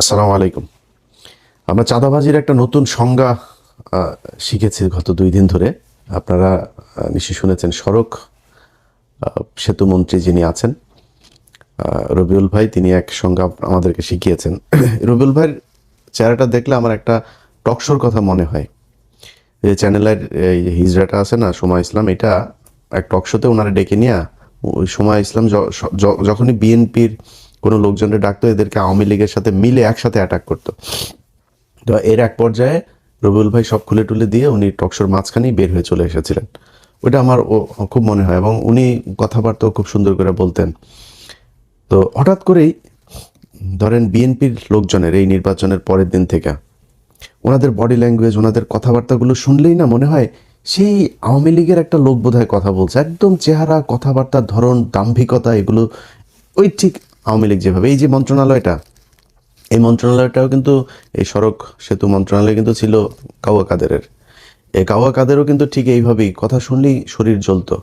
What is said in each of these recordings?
আসসালামু আলাইকুম। আমরা চাঁদাবাজির একটা নতুন সংজ্ঞা শিখেছি গত 2 দিন ধরে। আপনারা নিশ্চয়ই শুনেছেন, সড়ক সেতু মন্ত্রী যিনি আছেন রবিউল ভাই, তিনি এক সংজ্ঞা আমাদেরকে শিখিয়েছেন। রবিউল ভাইয়ের চেহারাটা দেখলে আমার একটা টকশোর কথা মনে হয়। এই চ্যানেলের এই হিজড়াটা আছে না, সময় ইসলাম, এটা এক টকশোতে ওনারা ডেকে নিয়ে ওই সময় ইসলাম যখনই বিএনপির কোনো লোকজনের ডাকতো, এদেরকে আওয়ামী লীগের সাথে মিলে একসাথে অ্যাটাক করতো। তো এর এক পর্যায়ে রবিউল ভাই সব খুলে টুলে দিয়ে উনি টকশোর মাঝখানেই বের হয়ে চলে এসেছিলেন। ওইটা আমার খুব মনে হয়, এবং উনি কথাবার্তাও খুব সুন্দর করে বলতেন। তো হঠাৎ করেই ধরেন বিএনপির লোকজনের এই নির্বাচনের পরের দিন থেকে ওনাদের বডি ল্যাঙ্গুয়েজ, ওনাদের কথাবার্তাগুলো শুনলেই না মনে হয় সেই আওয়ামী লীগের একটা লোক বোধহয় কথা বলছে। একদম চেহারা, কথাবার্তার ধরন, দাম্ভিকতা, এগুলো ওই ঠিক আওয়ামী লীগ যেভাবে। এই যে মন্ত্রণালয়টা, এই মন্ত্রণালয়টাও কিন্তু, এই সড়ক সেতু মন্ত্রণালয় কিন্তু ছিল কাওয়া কাদেরের। এই কাওয়া কাদেরও কিন্তু ঠিক এইভাবেই কথা শুনলেই শরীর জ্বলতো।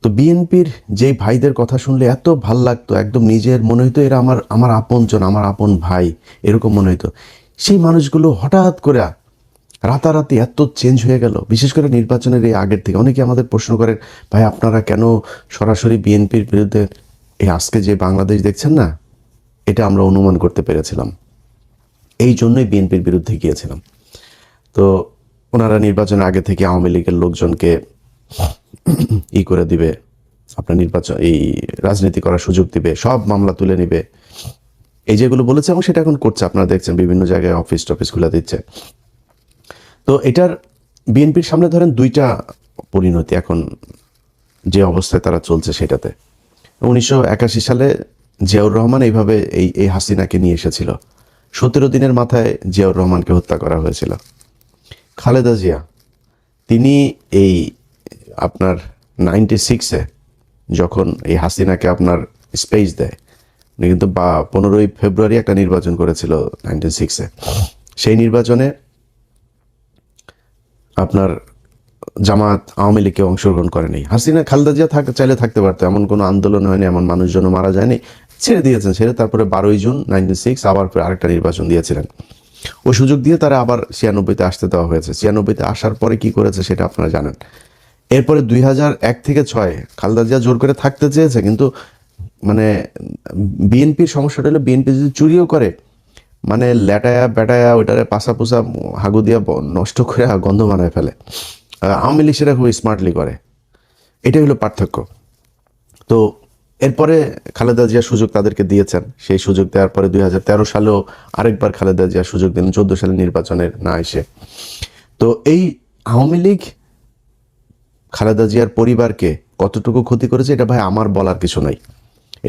তো বিএনপির যেই ভাইদের কথা শুনলে এত ভাল লাগতো, একদম নিজের মনে হইতো এরা আমার আমার আপনজন, আমার আপন ভাই, এরকম মনে হইতো। সেই মানুষগুলো হঠাৎ করে রাতারাতি এত চেঞ্জ হয়ে গেল, বিশেষ করে নির্বাচনের এই আগের থেকে। অনেকে আমাদের প্রশ্ন করেন, ভাই আপনারা কেন সরাসরি বিএনপির বিরুদ্ধে? এই আজকে যে বাংলাদেশ দেখছেন না, এটা আমরা অনুমান করতে পেরেছিলাম, এই জন্যই বিএনপির বিরুদ্ধে গিয়েছিলাম। তো ওনারা নির্বাচনের আগে থেকে আওয়ামী লীগের লোকজনকে করে দিবে, আপনার নির্বাচন এই রাজনীতি করার সুযোগ দিবে, সব মামলা তুলে নিবে, এই যেগুলো বলেছে, এবং সেটা এখন করছে। আপনারা দেখছেন বিভিন্ন জায়গায় অফিস টফিস খুলে দিচ্ছে। তো এটার বিএনপির সামনে ধরেন দুইটা পরিণতি এখন, যে অবস্থায় তারা চলছে সেটাতে। 1981 সালে জিয়াউর রহমান এইভাবে এই হাসিনাকে নিয়ে এসেছিল। 17 দিনের মাথায় জিয়াউর রহমানকে হত্যা করা হয়েছিল। খালেদা জিয়া, তিনি এই আপনার 96-এ যখন এই হাসিনাকে আপনার স্পেস দেয়, উনি কিন্তু 15ই ফেব্রুয়ারি একটা নির্বাচন করেছিল 96-এ। সেই নির্বাচনে আপনার জামাত আওয়ামী লীগকে অংশগ্রহণ করেনি। হাসিনা, খালেদা জিয়া চাইলে থাকতে পারতো, এমন কোনো আন্দোলন হয়নি, এমন মানুষজনও মারা যায়নি, ছেড়ে দিয়েছেন। ছেড়ে তারপরে 12ই জুন 96 আবার আরেকটা নির্বাচন দিয়েছিলেন। ওই সুযোগ দিয়ে তারা আবার 96-তে আসতে দেওয়া হয়েছে। 96-তে আসার পরে কি করেছে সেটা আপনারা জানেন। এরপরে 2001 থেকে 6 খালেদা জিয়া জোর করে থাকতে চেয়েছে, কিন্তু মানে বিএনপির সমস্যাটা হলো, বিএনপি যদি চুরিও করে, মানে ল্যাটায়া বেটায়া ওইটারে পাশা পোসা হাগু দিয়া নষ্ট করে গন্ধ বানায় ফেলে। আওয়ামী লীগ সেটা খুব স্মার্টলি করে, এটাই হলো পার্থক্য। তো এরপরে খালেদা জিয়া সুযোগ তাদেরকে দিয়েছেন। সেই সুযোগ দেওয়ার পরে 2013 সালেও আরেকবার খালেদা জিয়া সুযোগ দিলেন, 14 সালে নির্বাচনের না এসে। তো এই আওয়ামী লীগ খালেদা জিয়ার পরিবারকে কতটুকু ক্ষতি করেছে, এটা ভাই আমার বলার কিছু নাই।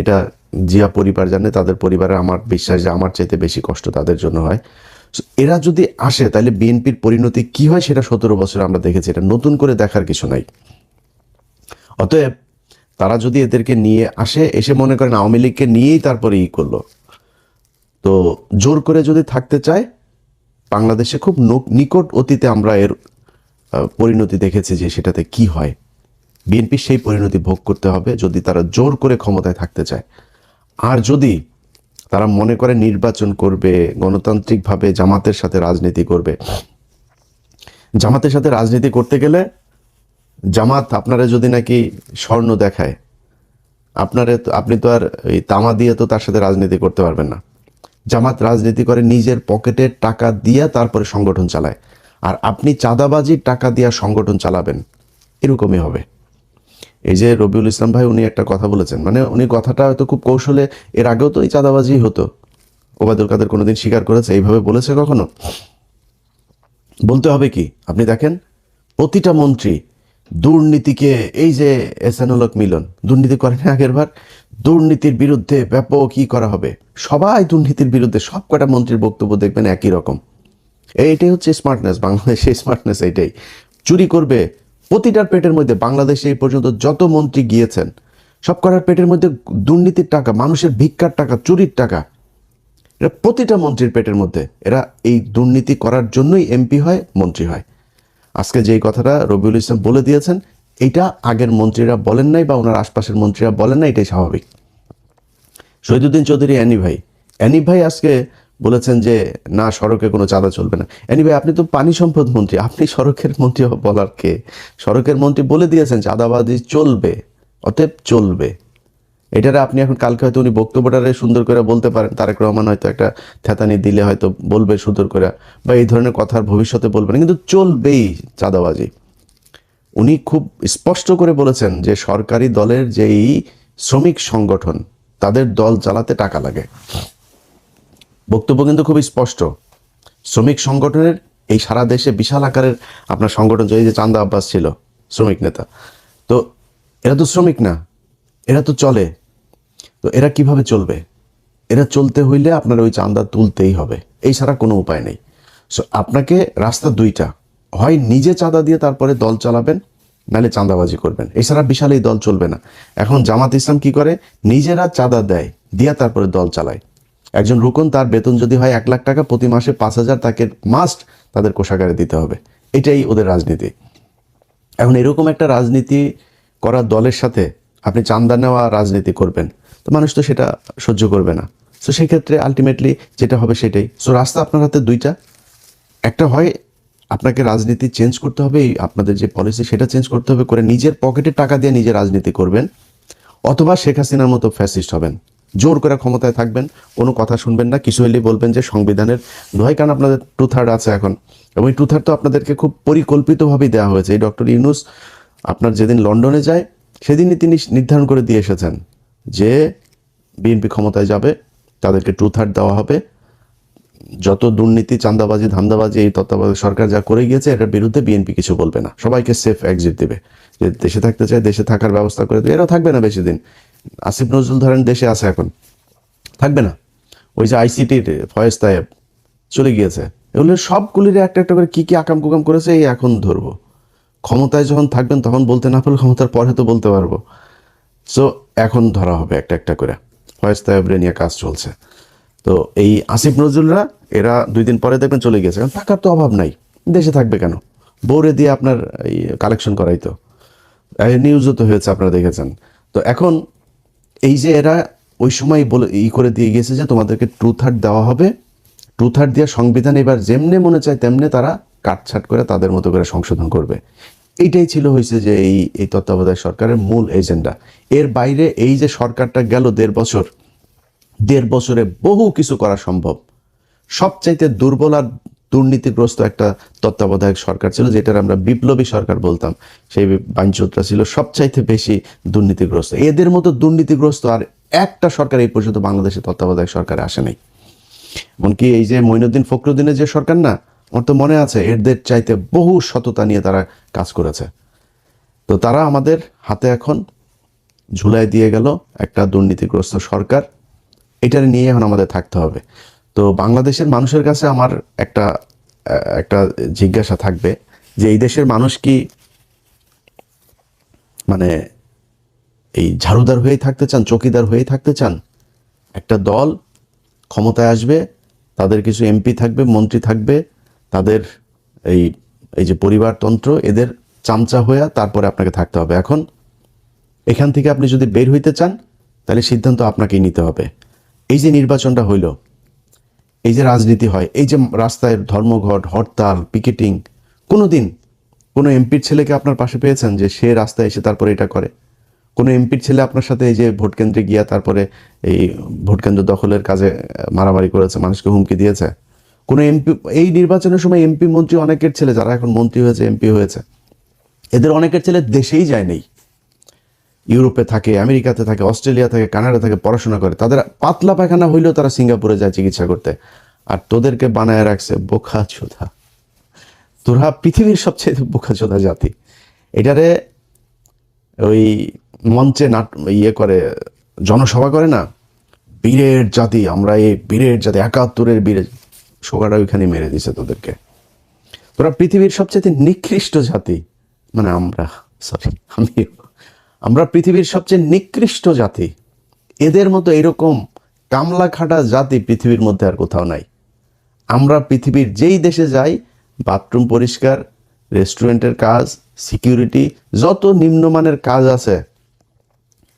এটা জিয়া পরিবার জানে, তাদের পরিবারে আমার বিশ্বাস যে আমার চাইতে বেশি কষ্ট তাদের জন্য হয়। এরা যদি আসে তাহলে বিএনপির পরিণতি কি হয় সেটা 17 বছর আমরা দেখেছি, এটা নতুন করে দেখার কিছু নাই। অতএব তারা যদি এদেরকে নিয়ে আসে, এসে মনে করেন আওয়ামী লীগকে নিয়েই তারপরে করলো, তো জোর করে যদি থাকতে চায়, বাংলাদেশে খুব নিকট অতীতে আমরা এর পরিণতি দেখেছি যে সেটাতে কি হয়। বিএনপি সেই পরিণতি ভোগ করতে হবে যদি তারা জোর করে ক্ষমতায় থাকতে চায়। আর যদি তারা মনে করে নির্বাচন করবে, গণতান্ত্রিকভাবে জামাতের সাথে রাজনীতি করবে, জামাতের সাথে রাজনীতি করতে গেলে জামাত আপনারা যদি নাকি স্বর্ণ দেখায়, আপনি তো আর এই তামা দিয়ে তো তার সাথে রাজনীতি করতে পারবেন না। জামাত রাজনীতি করে নিজের পকেটের টাকা দিয়ে, তারপরে সংগঠন চালায়। আর আপনি চাঁদাবাজির টাকা দিয়ে সংগঠন চালাবেন, এরকমই হবে। এই যে রবিউল ইসলাম ভাই, উনি একটা কথা বলেছেন, মানে উনি কথাটা হয়তো খুব কৌশলে, এর আগেও তো এই চাঁদাবাজি হতো, ওবায়দুল কাদের কোনোদিন স্বীকার করেছে এইভাবে বলেছে কখনো? বলতে হবে কি, আপনি দেখেন প্রতিটা মন্ত্রী দুর্নীতিকে, এই যে এহসানুল হক মিলন দুর্নীতি করেন আগের বার, দুর্নীতির বিরুদ্ধে ব্যাপক কি করা হবে, সবাই দুর্নীতির বিরুদ্ধে, সব কটা মন্ত্রীর বক্তব্য দেখবেন একই রকম। এইটাই হচ্ছে স্মার্টনেস, বাংলাদেশের স্মার্টনেস এইটাই। চুরি করবে প্রতিটার পেটের মধ্যে, বাংলাদেশে এই পর্যন্ত যত মন্ত্রী গিয়েছেন সব কটার পেটের মধ্যে দুর্নীতির টাকা, মানুষের ভিক্ষার টাকা, চুরির টাকা, এরা প্রতিটা মন্ত্রীর পেটের মধ্যে। এরা এই দুর্নীতি করার জন্যই এমপি হয়, মন্ত্রী হয়। আজকে যেই কথাটা রবিউল ইসলাম বলে দিয়েছেন, এইটা আগের মন্ত্রীরা বলেন নাই, বা ওনার আশপাশের মন্ত্রীরা বলেন না, এটাই স্বাভাবিক। শহীদুদ্দিন চৌধুরী অ্যানি ভাই আজকে বলেছেন যে না, সড়কে কোনো চাঁদা চলবে না। এনিওয়ে, আপনি তো পানি সম্পদ মন্ত্রী, আপনি সড়কের মন্ত্রী বলার কে? সড়কের মন্ত্রী বলে দিয়েছেন চাঁদাবাজি চলবে, অতএব চলবে। এটারে আপনি এখন কালকে হয়তো উনি বক্তব্যটারে সুন্দর করে বলতে পারেন, তারেক রহমান হয়তো একটা থ্যাতানি দিলে হয়তো বলবে সুন্দর করে, বা এই ধরনের কথার ভবিষ্যতে বলবেন, কিন্তু চলবেই চাঁদাবাজি। উনি খুব স্পষ্ট করে বলেছেন যে সরকারি দলের যেই শ্রমিক সংগঠন, তাদের দল চালাতে টাকা লাগে। বক্তব্য কিন্তু খুব স্পষ্ট। শ্রমিক সংগঠনের এই সারা দেশে বিশাল আকারের আপনার সংগঠন, এই যে চান্দা আব্বাস ছিল শ্রমিক নেতা, তো এরা তো শ্রমিক না, এরা তো চলে। তো এরা কিভাবে চলবে? এরা চলতে হইলে আপনার ওই চান্দা তুলতেই হবে, এই ছাড়া কোনো উপায় নেই। সো আপনাকে রাস্তা দুইটা, হয় নিজে চাঁদা দিয়ে তারপরে দল চালাবেন, নাহলে চাঁদাবাজি করবেন, এছাড়া বিশাল এই দল চলবে না। এখন জামাত ইসলাম কি করে? নিজেরা চাঁদা দেয়, দিয়া তারপরে দল চালায়। একজন রুকন, তার বেতন যদি হয় 1 লাখ টাকা, প্রতি মাসে 5,000 তাকে মাস্ট তাদের কোষাগারে দিতে হবে। এটাই ওদের রাজনীতি। এখন এরকম একটা রাজনীতি করা দলের সাথে আপনি চাঁদা নেওয়া রাজনীতি করবেন, তো মানুষ তো সেটা সহ্য করবে না। সো সেক্ষেত্রে আলটিমেটলি যেটা হবে সেটাই। সো রাস্তা আপনার হাতে দুইটা, একটা হয় আপনাকে রাজনীতি চেঞ্জ করতে হবে, এই আপনাদের যে পলিসি সেটা চেঞ্জ করতে হবে, করে নিজের পকেটে টাকা দিয়ে নিজে রাজনীতি করবেন, অথবা শেখ হাসিনার মতো ফ্যাসিস্ট হবেন, জোর করে ক্ষমতায় থাকবেন, কোনো কথা শুনবেন না, কিছু হলেই বলবেন যে সংবিধানের দোহাই, কারণ আপনাদের 2/3 আছে এখন, এবং এই 2/3 তো আপনাদেরকে খুব পরিকল্পিতভাবেই দেওয়া হয়েছে। এই ডক্টর ইউনূস আপনার যেদিন লন্ডনে যায় সেদিনই তিনি নির্ধারণ করে দিয়ে এসেছেন যে বিএনপি ক্ষমতায় যাবে, তাদেরকে 2/3 দেওয়া হবে। যত দুর্নীতি, চাঁদাবাজি, ধান্দাবাজি এই তত্ত্বাবধায়ক সরকার যা করে গিয়েছে, এটার বিরুদ্ধে বিএনপি কিছু বলবে না, সবাইকে সেফ এক্সিট দেবে। যে দেশে থাকতে চায় দেশে থাকার ব্যবস্থা করে দেবে, এরাও থাকবে না বেশি দিন। আসিফ নজরুল ধরেন দেশে আছে, এখন থাকবে না। ওই যে আইসিটির ফয়েজ তায়েব চলে গিয়েছে, এগুলো সবগুলির একটা একটা করে কি কি আকাম কুকাম করেছে, এই এখন ধরবো। ক্ষমতায় যখন থাকবেন তখন বলতে না পারলে ক্ষমতার পরে তো বলতে পারবো। সো এখন ধরা হবে একটা একটা করে। ফয়েজ তায়েবরে নিয়ে কাজ চলছে। তো এই আসিফ নজরুলরা এরা 2 দিন পরে দেখবেন চলে গেছে, কারণ টাকার তো অভাব নাই, দেশে থাকবে কেন? বউরে দিয়ে আপনার এই কালেকশন করাই তো, নিউজও তো হয়েছে, আপনারা দেখেছেন। তো এখন এই যে এরা ওই সময় বলে করে দিয়ে গিয়েছে যে তোমাদেরকে 2/3 দেওয়া হবে, 2/3 দিয়ে সংবিধান এবার যেমনে মনে চায় তেমনে তারা কাটছাট করে তাদের মতো করে সংশোধন করবে। এইটাই ছিল হয়েছে যে এই তত্ত্বাবধায়ক সরকারের মূল এজেন্ডা। এর বাইরে এই যে সরকারটা গেল 1.5 বছর, 1.5 বছরে বহু কিছু করা সম্ভব। সবচাইতে দুর্বল আর দুর্নীতিগ্রস্ত একটা তত্ত্বাবধায়ক সরকার ছিল, যেটার আমরা বিপ্লবী সরকার বলতাম, সেই বাঞ্চোতরা ছিল সবচাইতে বেশি দুর্নীতিগ্রস্ত। এদের মতো দুর্নীতিগ্রস্ত আর একটা সরকার এই পর্যন্ত বাংলাদেশে তত্ত্বাবধায়ক সরকারে আসে নাই। এমনকি এই যে মঈনুদ্দিন ফখরুদ্দিনের যে সরকার না, আমার তো মনে আছে, এদের চাইতে বহু সততা নিয়ে তারা কাজ করেছে। তো তারা আমাদের হাতে এখন ঝুলাই দিয়ে গেল একটা দুর্নীতিগ্রস্ত সরকার, এটার নিয়ে এখন আমাদের থাকতে হবে। তো বাংলাদেশের মানুষের কাছে আমার একটা একটা জিজ্ঞাসা থাকবে যে এই দেশের মানুষ কি মানে এই ঝাড়ুদার হয়েই থাকতে চান, চকিদার হয়েই থাকতে চান? একটা দল ক্ষমতায় আসবে, তাদের কিছু এমপি থাকবে, মন্ত্রী থাকবে, তাদের এই এই যে পরিবারতন্ত্র, এদের চামচা হয়ে তারপরে আপনাকে থাকতে হবে। এখন এখান থেকে আপনি যদি বের হইতে চান, তাহলে সিদ্ধান্ত আপনাকেই নিতে হবে। এই যে নির্বাচনটা হইল, এই যে রাজনীতি হয়, এই যে রাস্তায় ধর্মঘট, হরতাল, পিকেটিং, কোনো দিন কোনো এমপির ছেলেকে আপনার পাশে পেয়েছেন যে সে রাস্তায় এসে তারপরে এটা করে? কোনো এমপির ছেলে আপনার সাথে এই যে ভোট কেন্দ্রে গিয়া তারপরে এই ভোট কেন্দ্র দখলের কাজে মারামারি করেছে, মানুষকে হুমকি দিয়েছে? কোনো এমপি এই নির্বাচনের সময় এমপি মন্ত্রী অনেকের ছেলে, যারা এখন মন্ত্রী হয়েছে, এমপি হয়েছে, এদের অনেকের ছেলে দেশেই যায় নেই, ইউরোপে থাকে, আমেরিকাতে থাকে, অস্ট্রেলিয়া থাকে, কানাডা থাকে, পড়াশোনা করে। তাদের পাতলা পায়খানা হইলেও তারা সিঙ্গাপুরে যায় চিকিৎসা করতে, আর তোদেরকে বানায় রাখছে বোকা চোদা। তোরা পৃথিবীর সবচেয়ে বোকা চোদা জাতি। এটারে ওই মঞ্চে করে জনসভা করে না, বীরের জাতি আমরা, এই বীরের জাতি, 71-এর বীরের, সোগাটা ওইখানে মেরে দিছে তোদেরকে। তোরা পৃথিবীর সবচেয়ে নিকৃষ্ট জাতি, মানে আমরা পৃথিবীর সবচেয়ে নিকৃষ্ট জাতি। এদের মতো এরকম কামলা খাটা জাতি পৃথিবীর মধ্যে আর কোথাও নাই। আমরা পৃথিবীর যেই দেশে যাই, বাথরুম পরিষ্কার, রেস্টুরেন্টের কাজ, সিকিউরিটি, যত নিম্নমানের কাজ আছে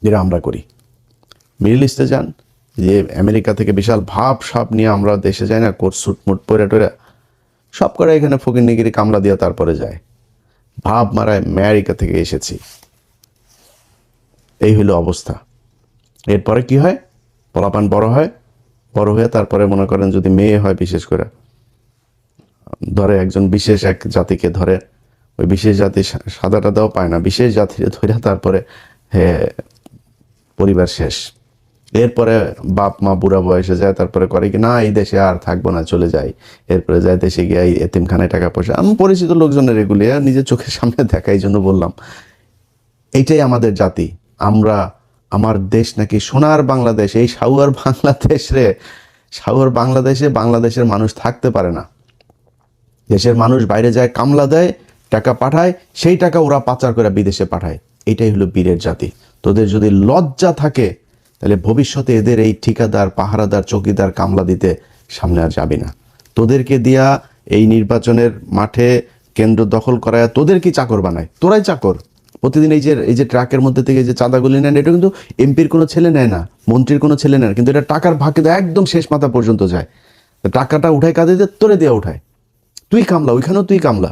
যেটা আমরা করি। মিডল ইস্টে যান, যে আমেরিকা থেকে বিশাল ভাব সাপ নিয়ে আমরা দেশে যাই না, কোট সুট মুট পরে টরে, সব করে এখানে ফকিরনিগিরি কামলা দিয়া তারপরে যায়, ভাব মারায় আমেরিকা থেকে এসেছি। এই হইল অবস্থা। এরপরে কি হয়, পোলাপান বড় হয়, বড় হয়ে তারপরে মনে করেন যদি মেয়ে হয়, বিশেষ করে ধরে একজন বিশেষ এক জাতিকে ধরে, ওই বিশেষ জাতি সাদা টাদাও পায় না, বিশেষ জাতিকে ধরে তারপরে পরিবার শেষ। এরপরে বাপ মা বুড়া বয়সে যায়, তারপরে করে কি না এই দেশে আর থাকবো না, চলে যাই। এরপরে যায় দেশে গিয়ে এই এতিমখানায় টাকা পয়সা, আমি পরিচিত লোকজনের এগুলি নিজের চোখের সামনে দেখা, এই জন্য বললাম এইটাই আমাদের জাতি। আমরা, আমার দেশ নাকি সোনার বাংলাদেশ, এই সাউয়ার বাংলাদেশ রে, সাউয়ার বাংলাদেশে বাংলাদেশের মানুষ থাকতে পারে না। দেশের মানুষ বাইরে যায়, কামলা দেয়, টাকা পাঠায়, সেই টাকা ওরা পাচার করে বিদেশে পাঠায়। এটাই হলো বীরের জাতি। তোদের যদি লজ্জা থাকে তাহলে ভবিষ্যতে এদের এই ঠিকাদার, পাহারাদার, চৌকিদার, কামলা দিতে সামনে আর যাবি না। তোদেরকে দিয়া এই নির্বাচনের মাঠে কেন্দ্র দখল করায় তোদের কি চাকর বানায়, তোরাই চাকর। প্রতিদিন এই যে ট্রাকের মধ্যে থেকে যে চাঁদাগুলি নেন, এটা কিন্তু এমপির কোনো ছেলে নেয় না, মন্ত্রীর কোনো ছেলে নেয় না, কিন্তু এটা টাকার ভাগে একদম শেষ মাথা পর্যন্ত যায়। টাকাটা উঠায় কাঁদে দিয়ে তোরে দিয়ে উঠায়, তুই কামলা, ওইখানেও তুই কামলা।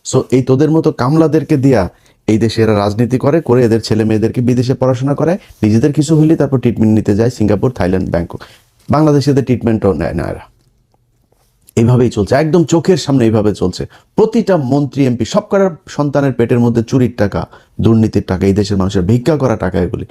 সো এই তোদের মতো কামলাদেরকে দিয়া এই দেশে এরা রাজনীতি করে এদের ছেলে মেয়েদেরকে বিদেশে পড়াশোনা করায়, নিজেদের কিছু হইলে তারপর ট্রিটমেন্ট নিতে যায় সিঙ্গাপুর, থাইল্যান্ড, ব্যাংকক। বাংলাদেশে এদের ট্রিটমেন্টও নেয় না এরা। এইভাবেই চলছে, একদম চোখের সামনে এইভাবে চলছে। প্রতিটা মন্ত্রী এমপি সব করার সন্তানের পেটের মধ্যে চুরির টাকা, দুর্নীতির টাকা, এই দেশের মানুষের ভিক্ষা করা টাকা, এগুলি